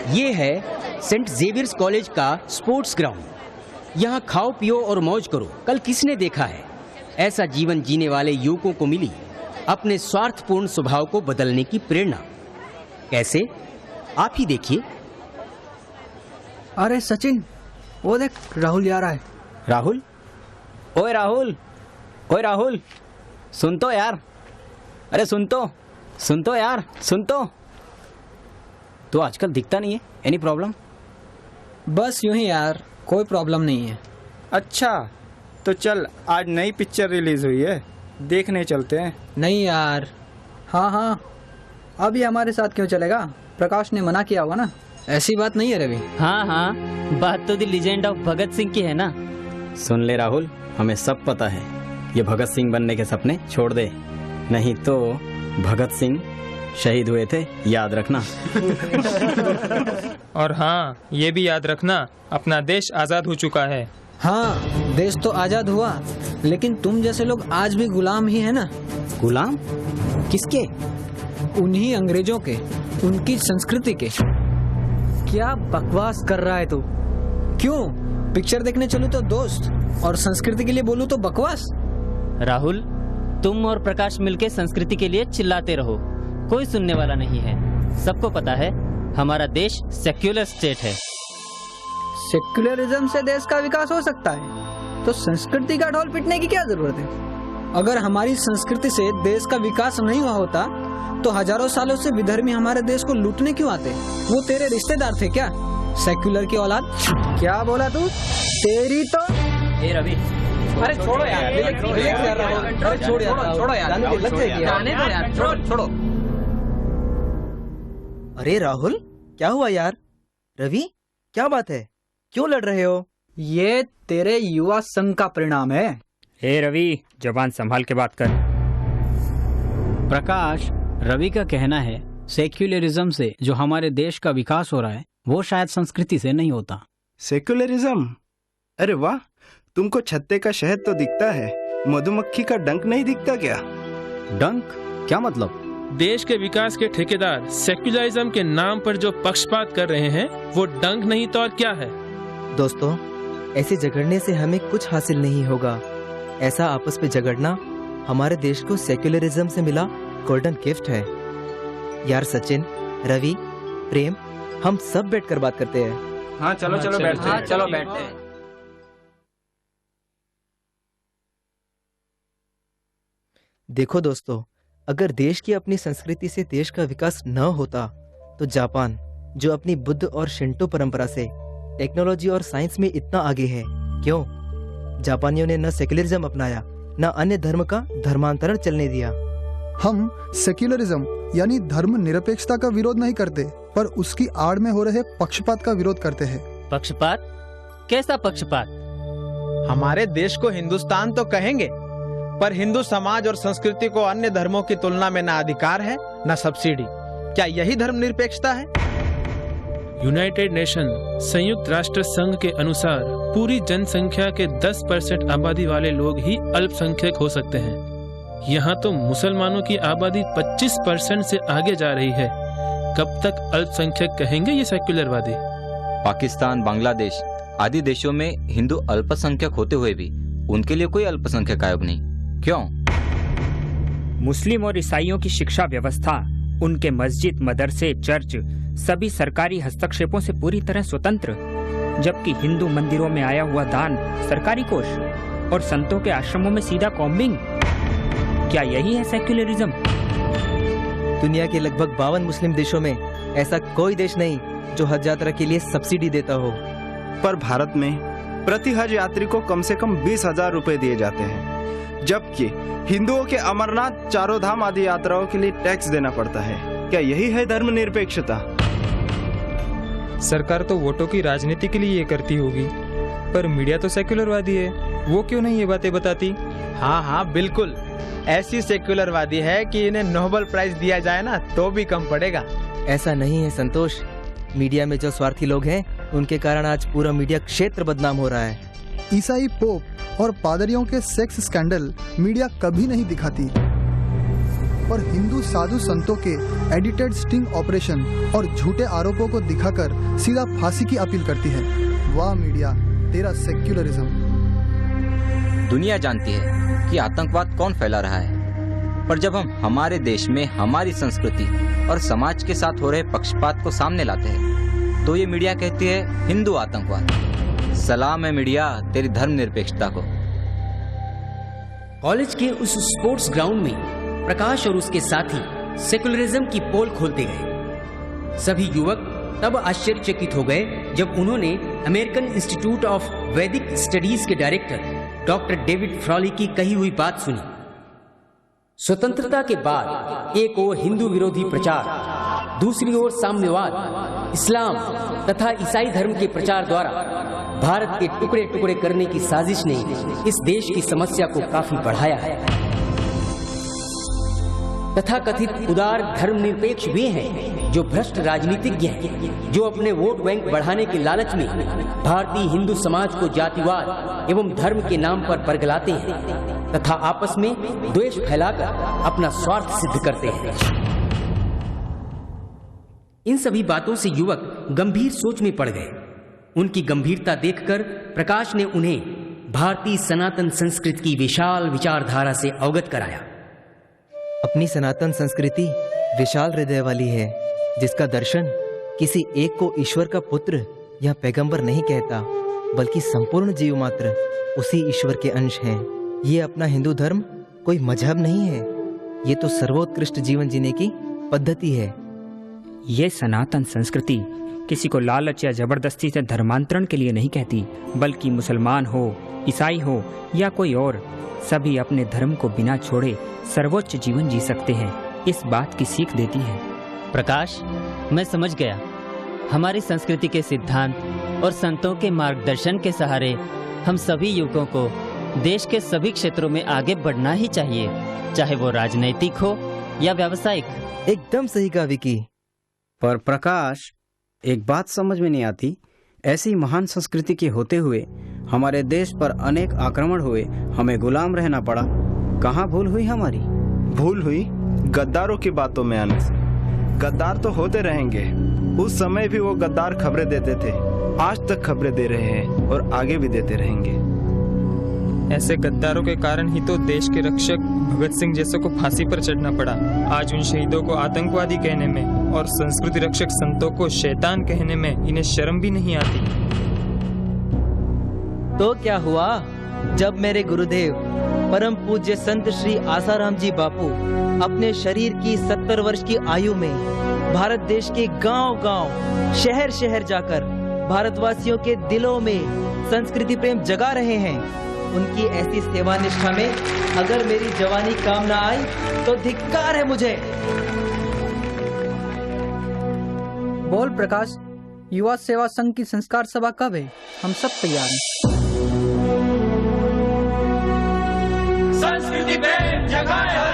ये है Saint Xavier's college का स्पोर्ट्स ग्राउंड। यहाँ खाओ पियो और मौज करो। कल किसने देखा है ऐसा जीवन जीने वाले युवकों को मिली अपने स्वार्थपूर्ण स्वभाव को बदलने की प्रेरणा। कैसे, आप ही देखिए। अरे सचिन, वो देख राहुल आ रहा है। राहुल? ओए राहुल, ओए राहुल, सुन तो यार। अरे सुन तो यार, सुन तो आजकल दिखता नहीं है। Any problem? बस यूं ही यार, कोई प्रॉब्लम नहीं है। अच्छा तो चल, आज नई पिक्चर रिलीज हुई है, देखने चलते हैं। नहीं यार। हाँ, अभी हमारे साथ क्यों चलेगा? प्रकाश ने मना किया होगा ना। ऐसी बात नहीं है रवि। हाँ, बात तो the legend of Bhagat Singh की है ना। सुन ले राहुल, हमें सब पता है। ये भगत सिंह बनने के सपने छोड़ दे, नहीं तो भगत सिंह शहीद हुए थे, याद रखना। और हाँ, ये भी याद रखना, अपना देश आजाद हो चुका है। हाँ, देश तो आजाद हुआ, लेकिन तुम जैसे लोग आज भी गुलाम ही है ना। गुलाम? किसके? उन्हीं अंग्रेजों के, उनकी संस्कृति के। क्या बकवास कर रहा है तू? क्यों? पिक्चर देखने चलूं तो दोस्त, और संस्कृति के लिए बोलूं तो बकवास। राहुल, तुम और प्रकाश मिलके संस्कृति के लिए चिल्लाते रहो, कोई सुनने वाला नहीं है। सबको पता है हमारा देश सेक्युलर स्टेट है। सेक्युलरिज्म से देश का विकास हो सकता है, तो संस्कृति का ढोल पिटने की क्या जरूरत है? अगर हमारी संस्कृति से देश का विकास नहीं हुआ होता तो हजारों सालों से विधर्मी हमारे देश को लूटने क्यों आते? वो तेरे रिश्तेदार थे क्या? सेक्युलर की औलाद। क्या बोला तू? तेरी तो। ए रवि, अरे छोड़ो यार, छोड़ो यार, लग जाएगी। छोड़ो। अरे राहुल, क्या हुआ यार? रवि, क्या बात है? क्यों लड़ रहे हो? ये तेरे युवा संघ का परिणाम है। हे रवि, जबान संभाल के बात कर। प्रकाश, रवि का कहना है सेक्युलरिज्म से जो हमारे देश का विकास हो रहा है वो शायद संस्कृति से नहीं होता। सेक्युलरिज्म? अरे वाह, तुमको छत्ते का शहद तो दिखता है, मधुमक्खी का डंक नहीं दिखता क्या? डंक? क्या मतलब? देश के विकास के ठेकेदार सेक्युलरिज्म के नाम पर जो पक्षपात कर रहे हैं वो डंक नहीं तो और क्या है? दोस्तों, ऐसे झगड़ने से हमें कुछ हासिल नहीं होगा। ऐसा आपस में झगड़ना हमारे देश को सेक्युलरिज्म से मिला गोल्डन गिफ्ट है। यार सचिन, रवि, प्रेम, हम सब बैठकर बात करते हैं। हाँ चलो बैठते हैं। देखो दोस्तों, अगर देश की अपनी संस्कृति से देश का विकास न होता तो जापान, जो अपनी बुद्ध और शिंटो परंपरा से टेक्नोलॉजी और साइंस में इतना आगे है, क्यों? जापानियों ने न सेक्युलरिज्म अपनाया, न अन्य धर्म का धर्मांतरण चलने दिया। हम सेक्युलरिज्म यानी धर्म निरपेक्षता का विरोध नहीं करते, पर उसकी आड़ में हो रहे पक्षपात का विरोध करते हैं। पक्षपात? कैसा पक्षपात? हमारे देश को हिंदुस्तान तो कहेंगे, पर हिंदू समाज और संस्कृति को अन्य धर्मों की तुलना में न अधिकार है न सब्सिडी। क्या यही धर्म निरपेक्षता है? यूनाइटेड नेशन संयुक्त राष्ट्र संघ के अनुसार पूरी जनसंख्या के 10% आबादी वाले लोग ही अल्पसंख्यक हो सकते हैं। यहाँ तो मुसलमानों की आबादी 25% से आगे जा रही है। कब तक अल्पसंख्यक कहेंगे ये सेक्युलरवादी? पाकिस्तान, बांग्लादेश आदि देशों में हिंदू अल्पसंख्यक होते हुए भी उनके लिए कोई अल्पसंख्यक आयोग नहीं, क्यों? मुस्लिम और ईसाइयों की शिक्षा व्यवस्था, उनके मस्जिद, मदरसे, चर्च सभी सरकारी हस्तक्षेपों से पूरी तरह स्वतंत्र, जबकि हिंदू मंदिरों में आया हुआ दान सरकारी कोष और संतों के आश्रमों में सीधा कॉम्बिंग। क्या यही है सेक्युलरिज्म? दुनिया के लगभग 52 मुस्लिम देशों में ऐसा कोई देश नहीं जो हज यात्रा के लिए सब्सिडी देता हो। पर भारत में प्रति हज यात्री को कम से कम 20,000 रुपए दिए जाते हैं, जबकि हिंदुओं के अमरनाथ, चारों धाम आदि यात्राओं के लिए टैक्स देना पड़ता है। क्या यही है धर्म निरपेक्षता? सरकार तो वोटों की राजनीति के लिए ये करती होगी, पर मीडिया तो सेक्युलरवादी है, वो क्यों नहीं ये बातें बताती? हाँ बिल्कुल, ऐसी सेक्युलरवादी है कि इन्हें नोबेल प्राइज दिया जाए ना तो भी कम पड़ेगा। ऐसा नहीं है संतोष, मीडिया में जो स्वार्थी लोग हैं उनके कारण आज पूरा मीडिया क्षेत्र बदनाम हो रहा है। ईसाई पोप और पादरियों के सेक्स स्कैंडल मीडिया कभी नहीं दिखाती। और हिंदू साधु संतों के एडिटेड स्टिंग ऑपरेशन और झूठे आरोपों को दिखाकर सीधा फांसी की अपील करती है। वाह मीडिया, तेरा सेक्युलरिज्म। दुनिया जानती है कि आतंकवाद कौन फैला रहा है, पर जब हम हमारे देश में हमारी संस्कृति और समाज के साथ हो रहे पक्षपात को सामने लाते हैं तो ये मीडिया कहती है हिंदू आतंकवाद। सलाम है मीडिया तेरी धर्मनिरपेक्षता को। कॉलेज के उस स्पोर्ट्स ग्राउंड में प्रकाश और उसके साथी सेकुलरिज्म की पोल खोलते गए। सभी युवक तब आश्चर्यचकित हो गए जब उन्होंने अमेरिकन इंस्टीट्यूट ऑफ वैदिक स्टडीज के डायरेक्टर डॉक्टर डेविड फ्रॉली की कही हुई बात सुनी। स्वतंत्रता के बाद एक ओर हिंदू विरोधी प्रचार, दूसरी ओर साम्यवाद, इस्लाम तथा ईसाई धर्म के प्रचार द्वारा भारत के टुकड़े टुकड़े करने की साजिश ने इस देश की समस्या को काफी बढ़ाया है। तथाकथित उदार धर्मनिरपेक्ष वे हैं जो भ्रष्ट राजनीतिज्ञ हैं, जो अपने वोट बैंक बढ़ाने के लालच में भारतीय हिंदू समाज को जातिवाद एवं धर्म के नाम पर बरगलाते हैं तथा आपस में द्वेष फैलाकर अपना स्वार्थ सिद्ध करते हैं। इन सभी बातों से युवक गंभीर सोच में पड़ गए। उनकी गंभीरता देखकर प्रकाश ने उन्हें भारतीय सनातन संस्कृति की विशाल विचारधारा से अवगत कराया। अपनी सनातन संस्कृति विशाल हृदय वाली है, जिसका दर्शन किसी एक को ईश्वर का पुत्र या पैगंबर नहीं कहता, बल्कि संपूर्ण जीव मात्र उसी ईश्वर के अंश हैं। ये अपना हिंदू धर्म कोई मजहब नहीं है, ये तो सर्वोत्कृष्ट जीवन जीने की पद्धति है। ये सनातन संस्कृति किसी को लालच या जबरदस्ती से धर्मांतरण के लिए नहीं कहती, बल्कि मुसलमान हो, ईसाई हो या कोई और, सभी अपने धर्म को बिना छोड़े सर्वोच्च जीवन जी सकते हैं, इस बात की सीख देती है। प्रकाश, मैं समझ गया। हमारी संस्कृति के सिद्धांत और संतों के मार्गदर्शन के सहारे हम सभी युवकों को देश के सभी क्षेत्रों में आगे बढ़ना ही चाहिए, चाहे वो राजनैतिक हो या व्यावसायिक। एकदम सही कहा विकी। पर प्रकाश, एक बात समझ में नहीं आती, ऐसी महान संस्कृति के होते हुए हमारे देश पर अनेक आक्रमण हुए, हमें गुलाम रहना पड़ा। कहाँ भूल हुई हमारी? भूल हुई गद्दारों की बातों में आने से। गद्दार तो होते रहेंगे, उस समय भी वो गद्दार खबरें देते थे, आज तक खबरें दे रहे हैं और आगे भी देते रहेंगे। ऐसे गद्दारों के कारण ही तो देश के रक्षक भगत सिंह जैसों को फांसी पर चढ़ना पड़ा। आज उन शहीदों को आतंकवादी कहने में और संस्कृति रक्षक संतों को शैतान कहने में इन्हें शर्म भी नहीं आती। तो क्या हुआ जब मेरे गुरुदेव परम पूज्य संत श्री आसाराम जी बापू अपने शरीर की 70 वर्ष की आयु में भारत देश के गांव-गांव, शहर-शहर जाकर भारतवासियों के दिलों में संस्कृति प्रेम जगा रहे हैं। उनकी ऐसी सेवा निष्ठा में अगर मेरी जवानी काम ना आई तो धिक्कार है मुझे। बोल प्रकाश, युवा सेवा संघ की संस्कार सभा कब है? हम सब तैयार हैं। संस्कृति प्रेम जगाए